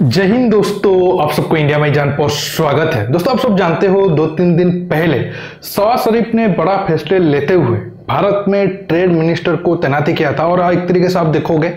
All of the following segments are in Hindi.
जय हिंद दोस्तों, आप सबको इंडिया में जान पर स्वागत है। दोस्तों, आप सब जानते हो 2-3 दिन पहले शहबाज शरीफ ने बड़ा फैसले लेते हुए भारत में ट्रेड मिनिस्टर को तैनाती किया था और एक तरीके से आप देखोगे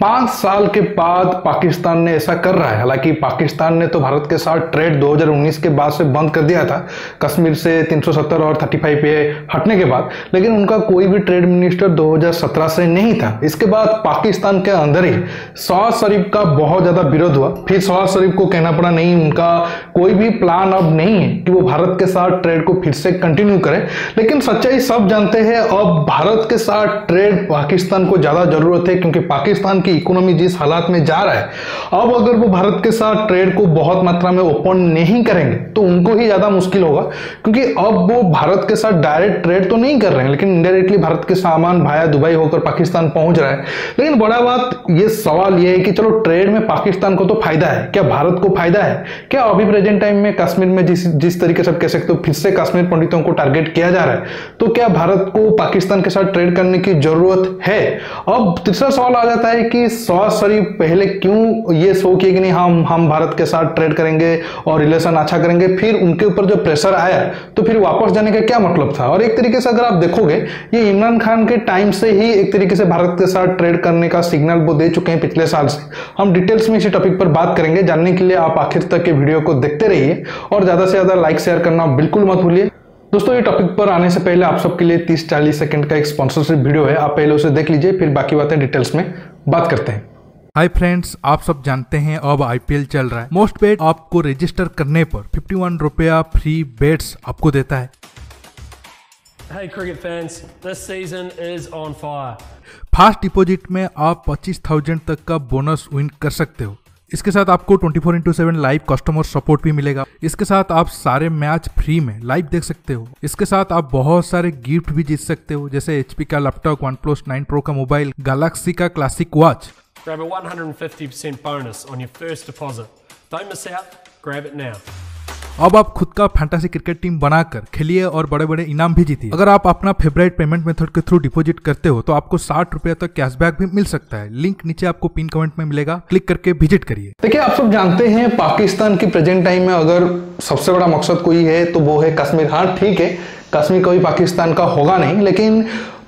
5 साल के बाद पाकिस्तान ने ऐसा कर रहा है। हालांकि पाकिस्तान ने तो भारत के साथ ट्रेड 2019 के बाद से बंद कर दिया था, कश्मीर से 370 और 35 पे हटने के बाद, लेकिन उनका कोई भी ट्रेड मिनिस्टर 2017 से नहीं था। इसके बाद पाकिस्तान के अंदर ही शहबाज शरीफ का बहुत ज्यादा विरोध हुआ। फिर शहबाज शरीफ को कहना पड़ा नहीं, उनका कोई भी प्लान अब नहीं है कि वो भारत के साथ ट्रेड को फिर से कंटिन्यू करे। लेकिन सच्चाई सब जानते हैं, अब भारत के साथ ट्रेड पाकिस्तान को ज्यादा जरूरत है, क्योंकि पाकिस्तान इकोनॉमी जिस हालात में जा रहा है, अब अगर वो भारत के साथ ट्रेड को बहुत मात्रा में ओपन नहीं करेंगे तो उनको ही ज्यादा मुश्किल होगा। क्योंकि अब वो भारत के साथ डायरेक्ट ट्रेड तो नहीं कर रहे हैं, लेकिन इनडायरेक्टली भारत के सामान भाया दुबई होकर पाकिस्तान पहुंच रहा है। लेकिन बड़ा बात ये सवाल ये है कि चलो ट्रेड में पाकिस्तान को तो फायदा है, क्या भारत को फायदा है? क्या अभी प्रेजेंट टाइम में कश्मीर में जिस तरीके से कह सकते हो फिर से कश्मीर पंडितों को टारगेट किया जा रहा है, तो क्या भारत को पाकिस्तान के साथ ट्रेड करने की जरूरत है? अब तीसरा सवाल आ जाता है कि शहबाज शरीफ पहले क्यों ये शो किए कि नहीं हम भारत के साथ ट्रेड करेंगे और रिलेशन अच्छा करेंगे, फिर उनके ऊपर जो प्रेशर आया तो फिर वापस जाने का क्या मतलब था? और एक तरीके से अगर आप देखोगे, ये इमरान खान के टाइम से ही एक तरीके से भारत के साथ ट्रेड करने का सिग्नल वो दे चुके हैं पिछले साल से। हम डिटेल्स में इसी टॉपिक पर बात करेंगे। जानने के लिए आप आखिर तक के वीडियो को देखते रहिए और ज्यादा से ज्यादा लाइक शेयर करना बिल्कुल मत भूलिए। दोस्तों, ये टॉपिक पर आने से पहले आप सबके लिए 30-40 सेकंड का एक स्पॉन्सरशिप वीडियो है, आप पहले उसे देख लीजिए, फिर बाकी बातें डिटेल्स में बात करते हैं। हाय फ्रेंड्स, आप सब जानते हैं अब आईपीएल चल रहा है। मोस्ट बेट आपको रजिस्टर करने पर 51 रुपया फ्री बेट्स आपको देता है। Hey cricket fans, this season is on fire. Fast deposit में आप 25,000 तक का बोनस विन कर सकते हो। इसके साथ आपको 24/7 लाइव कस्टमर सपोर्ट भी मिलेगा। इसके साथ आप सारे मैच फ्री में लाइव देख सकते हो। इसके साथ आप बहुत सारे गिफ्ट भी जीत सकते हो, जैसे HP का लैपटॉप, OnePlus 9 Pro का मोबाइल, गैलेक्सी का classic watch. Grab a 150% bonus on your first deposit. Don't miss out, grab it now. अब आप खुद का फैंटेसी क्रिकेट टीम बनाकर खेलिए और बड़े बड़े इनाम भी जीतिए। अगर आप अपना फेवरेट पेमेंट मेथड के थ्रू डिपॉजिट करते हो तो आपको 60 रुपया तक कैशबैक भी मिल सकता है। लिंक नीचे आपको पिन कमेंट में मिलेगा, क्लिक करके विजिट करिए। देखिए, आप सब जानते हैं पाकिस्तान की प्रेजेंट टाइम में अगर सबसे बड़ा मकसद कोई है तो वो है कश्मीर। हाँ ठीक है, कश्मीर कभी पाकिस्तान का होगा नहीं, लेकिन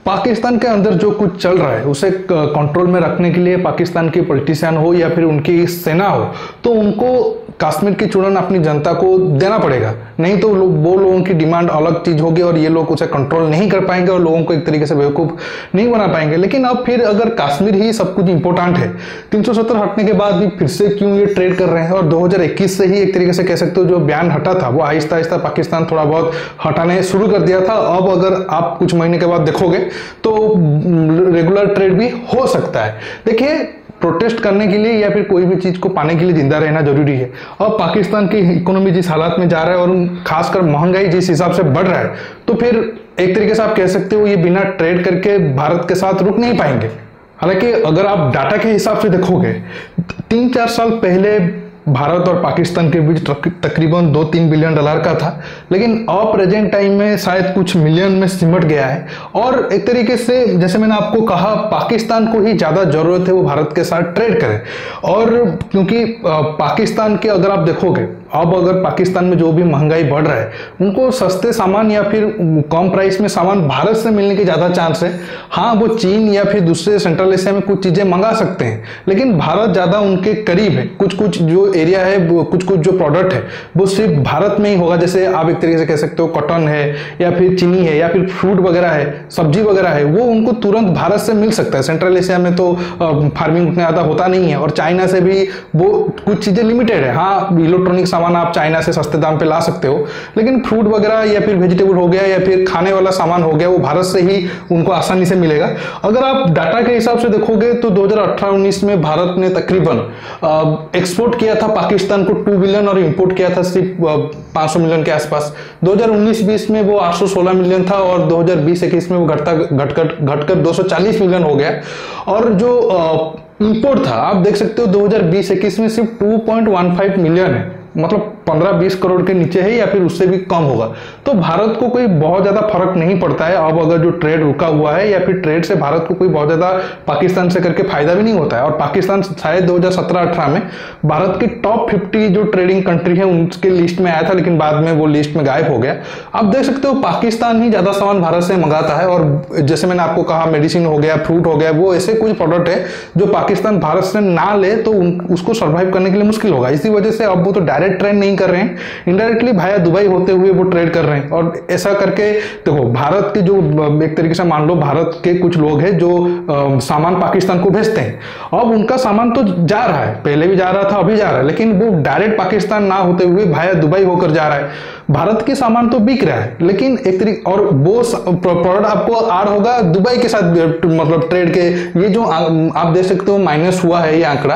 पाकिस्तान के अंदर जो कुछ चल रहा है उसे कंट्रोल में रखने के लिए पाकिस्तान के पॉलिटिशियन हो या फिर उनकी सेना हो, तो उनको कश्मीर की चुड़न अपनी जनता को देना पड़ेगा। नहीं तो वो लोगों की डिमांड अलग चीज होगी और ये लोग उसे कंट्रोल नहीं कर पाएंगे और लोगों को एक तरीके से बेवकूफ नहीं बना पाएंगे। लेकिन अब फिर अगर कश्मीर ही सब कुछ इंपॉर्टेंट है, 370 हटने के बाद भी फिर से क्यों ये ट्रेड कर रहे हैं? और 2021 से ही एक तरीके से कह सकते हो जो बयान हटा था वो आहिस्ता आहिस्ता पाकिस्तान थोड़ा बहुत हटाने शुरू कर दिया था। अब अगर आप कुछ महीने के बाद देखोगे तो रेगुलर ट्रेड भी हो सकता है। देखिए, प्रोटेस्ट करने के लिए या फिर कोई भी चीज को पाने के लिए जिंदा रहना जरूरी है। अब पाकिस्तान की इकोनॉमी जिस हालात में जा रहा है और खासकर महंगाई जिस हिसाब से बढ़ रहा है, तो फिर एक तरीके से आप कह सकते हो ये बिना ट्रेड करके भारत के साथ रुक नहीं पाएंगे। हालांकि अगर आप डाटा के हिसाब से देखोगे, 3-4 साल पहले भारत और पाकिस्तान के बीच तकरीबन $2-3 बिलियन का था, लेकिन अब प्रेजेंट टाइम में शायद कुछ मिलियन में सिमट गया है। और एक तरीके से जैसे मैंने आपको कहा, पाकिस्तान को ही ज्यादा जरूरत है वो भारत के साथ ट्रेड करे। और क्योंकि पाकिस्तान के अगर आप देखोगे, अब अगर पाकिस्तान में जो भी महंगाई बढ़ रहा है, उनको सस्ते सामान या फिर कम प्राइस में सामान भारत से मिलने के ज्यादा चांस है। हाँ, वो चीन या फिर दूसरे सेंट्रल एशिया में कुछ चीजें मंगा सकते हैं, लेकिन भारत ज्यादा उनके करीब है। कुछ जो एरिया है, कुछ जो प्रोडक्ट है वो सिर्फ भारत में ही होगा। जैसे आप एक तरीके से कह सकते हो कॉटन है या फिर चीनी है या फिर फ्रूट वगैरह है, सब्जी वगैरह है, वो उनको तुरंत भारत से मिल सकता है। सेंट्रल एशिया में तो फार्मिंग उतना ज्यादा होता नहीं है और चाइना से भी वो कुछ चीजें लिमिटेड है। हाँ, इलेक्ट्रॉनिक सामान आप चाइना से सस्ते दाम पे ला सकते हो, लेकिन फ्रूट वगैरह या फिर वेजिटेबल हो गया या फिर खाने वाला सामान हो गया, वो भारत से ही उनको आसानी से मिलेगा। अगर आप डाटा के हिसाब से देखोगे तो 2018-19 में भारत ने तकरीबन एक्सपोर्ट किया था पाकिस्तान को 2 बिलियन और इंपोर्ट किया था सिर्फ 500 मिलियन के आसपास। 2019-20 में वो 816 मिलियन था और 2020-21 में वो घटकर 240 मिलियन हो गया। और जो इंपोर्ट था, आप देख सकते हो 2020-21 में सिर्फ 2.15 मिलियन है, मतलब 15-20 करोड़ के नीचे है या फिर उससे भी कम होगा। तो भारत को कोई बहुत ज्यादा फर्क नहीं पड़ता है अब अगर जो ट्रेड रुका हुआ है, या फिर ट्रेड से भारत को कोई बहुत ज्यादा पाकिस्तान से करके फायदा भी नहीं होता है। और पाकिस्तान शायद 2017-18 में भारत की टॉप 50 जो ट्रेडिंग कंट्री है उनके लिस्ट में आया था, लेकिन बाद में वो लिस्ट में गायब हो गया। आप देख सकते हो पाकिस्तान ही ज्यादा सामान भारत से मंगाता है, और जैसे मैंने आपको कहा मेडिसिन हो गया, फ्रूट हो गया, वो ऐसे कुछ प्रोडक्ट है जो पाकिस्तान भारत से ना ले तो उसको सर्वाइव करने के लिए मुश्किल होगा। इसी वजह से अब वो तो डायरेक्ट ट्रेड नहीं कर रहे हैं, इनडायरेक्टली भाया दुबई होते हुए वो ट्रेड कर रहे हैं। और ऐसा करके देखो भारत के जो एक तरीके से मान लो भारत के कुछ लोग हैं जो सामान पाकिस्तान को भेजते हैं, अब उनका सामान तो जा रहा है, पहले भी जा रहा था अभी जा रहा है, लेकिन वो डायरेक्ट पाकिस्तान ना होते हुए भाया दुबई होकर जा रहा है। भारत के सामान तो बिक रहा है, लेकिन एक तरीके और वो प्रोडक्ट आपको आड़ होगा दुबई के साथ, मतलब ट्रेड के ये जो आप देख सकते हो माइनस हुआ है ये आंकड़ा,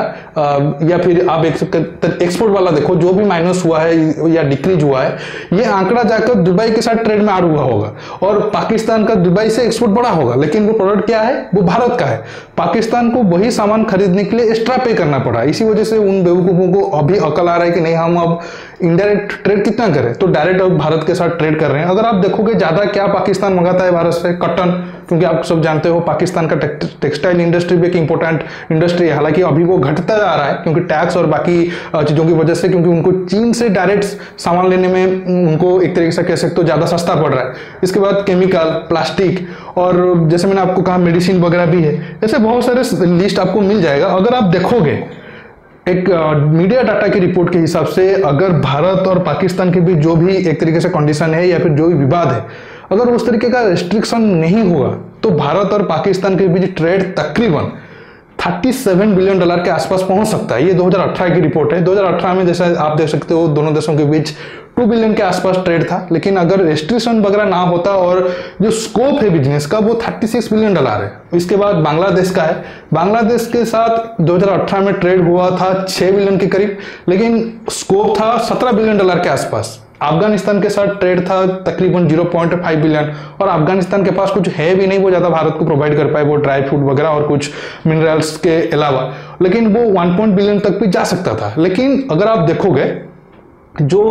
या फिर आप एक्सपोर्ट वाला देखो जो भी माइनस हुआ है या डिक्रीज हुआ है, ये आंकड़ा जाकर दुबई के साथ ट्रेड में आड़ हुआ होगा, और पाकिस्तान का दुबई से एक्सपोर्ट बढ़ा होगा, लेकिन वो प्रोडक्ट क्या है, वो भारत का है। पाकिस्तान को वही सामान खरीदने के लिए एक्स्ट्रा पे करना पड़ा। इसी वजह से उन बेवकूफों को अभी अकल आ रहा है कि नहीं हम अब इनडायरेक्ट ट्रेड कितना करें, तो डायरेक्ट अब भारत के साथ ट्रेड कर रहे हैं। अगर आप देखोगे ज्यादा क्या पाकिस्तान मंगाता है भारत से, कॉटन, क्योंकि आप सब जानते हो पाकिस्तान का टेक्सटाइल इंडस्ट्री भी एक इंपॉर्टेंट इंडस्ट्री है, हालांकि अभी वो घटता जा रहा है क्योंकि टैक्स और बाकी चीजों की वजह से, क्योंकि उनको चीन से डायरेक्ट सामान लेने में उनको एक तरीके से कह सकते हो ज्यादा सस्ता पड़ रहा है। इसके बाद केमिकल, प्लास्टिक, और जैसे मैंने आपको कहा मेडिसिन वगैरह भी है। ऐसे बहुत सारे लिस्ट आपको मिल जाएगा। अगर आप देखोगे एक मीडिया डाटा की रिपोर्ट के हिसाब से, अगर भारत और पाकिस्तान के बीच जो भी एक तरीके से कंडीशन है या फिर जो भी विवाद है, अगर उस तरीके का रेस्ट्रिक्शन नहीं हुआ तो भारत और पाकिस्तान के बीच ट्रेड तकरीबन $37 बिलियन के आसपास पहुंच सकता है। ये 2018 की रिपोर्ट है। 2018 में जैसा आप देख सकते हो दोनों देशों के बीच 2 बिलियन के आसपास ट्रेड था, लेकिन अगर रेस्ट्रिक्शन वगैरह ना होता और जो स्कोप है बिजनेस का वो $36 बिलियन है। इसके बाद बांग्लादेश का है। बांग्लादेश के साथ 2018 में ट्रेड हुआ था 6 बिलियन के करीब, लेकिन स्कोप था $17 बिलियन के आसपास। अफगानिस्तान के साथ ट्रेड था तकरीबन 0.5 बिलियन, और अफगानिस्तान के पास कुछ है भी नहीं वो ज्यादा भारत को प्रोवाइड कर पाए, वो ड्राई फ्रूट वगैरह और कुछ मिनरल्स के अलावा, लेकिन वो 1 बिलियन तक भी जा सकता था। लेकिन अगर आप देखोगे जो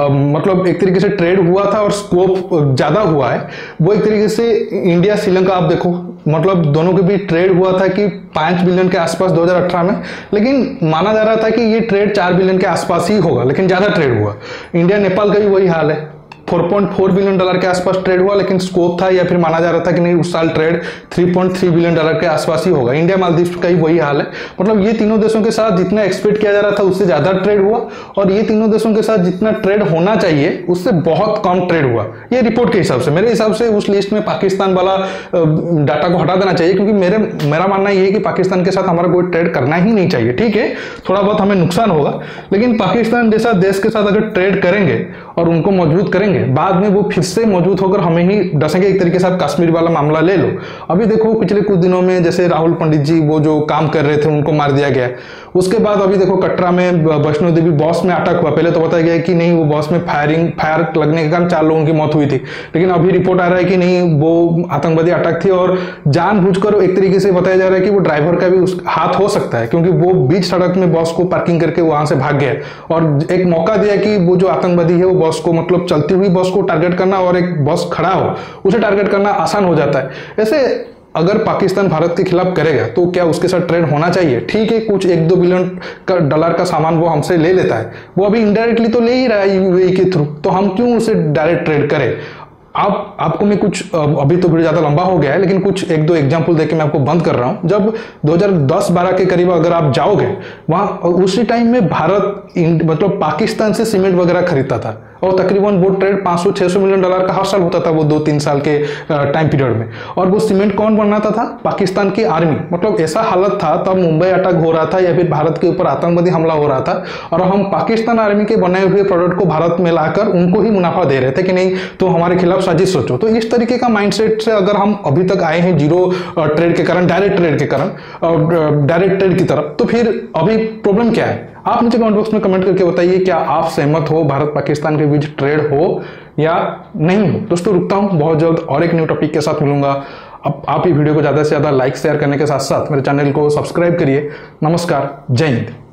मतलब एक तरीके से ट्रेड हुआ था और स्कोप ज्यादा हुआ है, वो एक तरीके से इंडिया श्रीलंका आप देखो, मतलब दोनों के बीच ट्रेड हुआ था कि 5 बिलियन के आसपास 2018 में, लेकिन माना जा रहा था कि ये ट्रेड 4 बिलियन के आसपास ही होगा, लेकिन ज्यादा ट्रेड हुआ। इंडिया नेपाल का भी वही हाल है, $4.4 बिलियन के आसपास ट्रेड हुआ, लेकिन स्कोप था या फिर माना जा रहा था कि नहीं उस साल ट्रेड $3.3 बिलियन के आसपास ही होगा। इंडिया मालदीव का ही वही हाल है। मतलब ये तीनों देशों के साथ जितना एक्सपेक्ट किया जा रहा था उससे ज्यादा ट्रेड हुआ, और ये तीनों देशों के साथ जितना ट्रेड होना चाहिए उससे बहुत कम ट्रेड हुआ। ये रिपोर्ट के हिसाब से, मेरे हिसाब से उस लिस्ट में पाकिस्तान वाला डाटा को हटा देना चाहिए, क्योंकि मेरा मानना यह है कि पाकिस्तान के साथ हमारा कोई ट्रेड करना ही नहीं चाहिए। ठीक है, थोड़ा बहुत हमें नुकसान होगा, लेकिन पाकिस्तान जैसा देश के साथ अगर ट्रेड करेंगे और उनको मजबूत करेंगे, बाद में वो फिर से मौजूद होकर हमें ही डसेंगे। एक तरीके से आप कश्मीर वाला मामला ले लो, अभी देखो पिछले कुछ दिनों में जैसे राहुल पंडित जी वो जो काम कर रहे थे उनको मार दिया गया। उसके बाद अभी देखो कटरा में वैष्णो देवी बॉस में अटैक हुआ। पहले तो बताया गया कि नहीं वो बॉस में फायर लगने के कारण 4 लोगों की मौत हुई थी, लेकिन अभी रिपोर्ट आ रहा है कि नहीं वो आतंकवादी अटैक थी, और जानबूझकर एक तरीके से बताया जा रहा है कि वो ड्राइवर का भी उस हाथ हो सकता है, क्योंकि वो बीच सड़क में बॉस को पार्किंग करके वहां से भाग गया और एक मौका दिया कि वो जो आतंकवादी है वो बॉस को, मतलब चलती हुई बॉस को टारगेट करना, और एक बॉस खड़ा हो उसे टारगेट करना आसान हो जाता है। ऐसे अगर पाकिस्तान भारत के खिलाफ करेगा तो क्या उसके साथ ट्रेड होना चाहिए? ठीक है, कुछ $1-2 बिलियन का सामान वो हमसे ले लेता है, वो अभी इनडायरेक्टली तो ले ही रहा है यूएई के थ्रू, तो हम क्यों उसे डायरेक्ट ट्रेड करें? आपको मैं कुछ, अभी तो वीडियो ज्यादा लंबा हो गया है, लेकिन कुछ 1-2 एग्जांपल देके मैं आपको बंद कर रहा हूं। जब 2010-12 के करीब अगर आप जाओगे वहां, उसी टाइम में भारत मतलब पाकिस्तान से सीमेंट वगैरह खरीदता था, और तकरीबन वो ट्रेड $500-600 मिलियन का हर साल होता था वो 2-3 साल के टाइम पीरियड में। और वो सीमेंट कौन बनाता था? पाकिस्तान की आर्मी। मतलब ऐसा हालत था तब मुंबई अटैक हो रहा था या फिर भारत के ऊपर आतंकवादी हमला हो रहा था, और हम पाकिस्तान आर्मी के बनाए हुए प्रोडक्ट को भारत में लाकर उनको ही मुनाफा दे रहे थे कि नहीं तो हमारे खिलाफ साजिश सोचो। तो इस तरीके का माइंडसेट से अगर हम अभी तक आए हैं जीरो ट्रेड के कारण, डायरेक्ट ट्रेड के कारण, डायरेक्ट ट्रेड की तरफ, तो फिर अभी प्रॉब्लम क्या है? आप नीचे कमेंट बॉक्स में कमेंट करके बताइए, क्या आप सहमत हो भारत पाकिस्तान के बीच ट्रेड हो या नहीं हो? दोस्तों रुकता हूं, बहुत जल्द और एक न्यू टॉपिक के साथ मिलूंगा। अब आप ये वीडियो को ज्यादा से ज्यादा लाइक शेयर करने के साथ साथ मेरे चैनल को सब्सक्राइब करिए। नमस्कार, जय हिंद।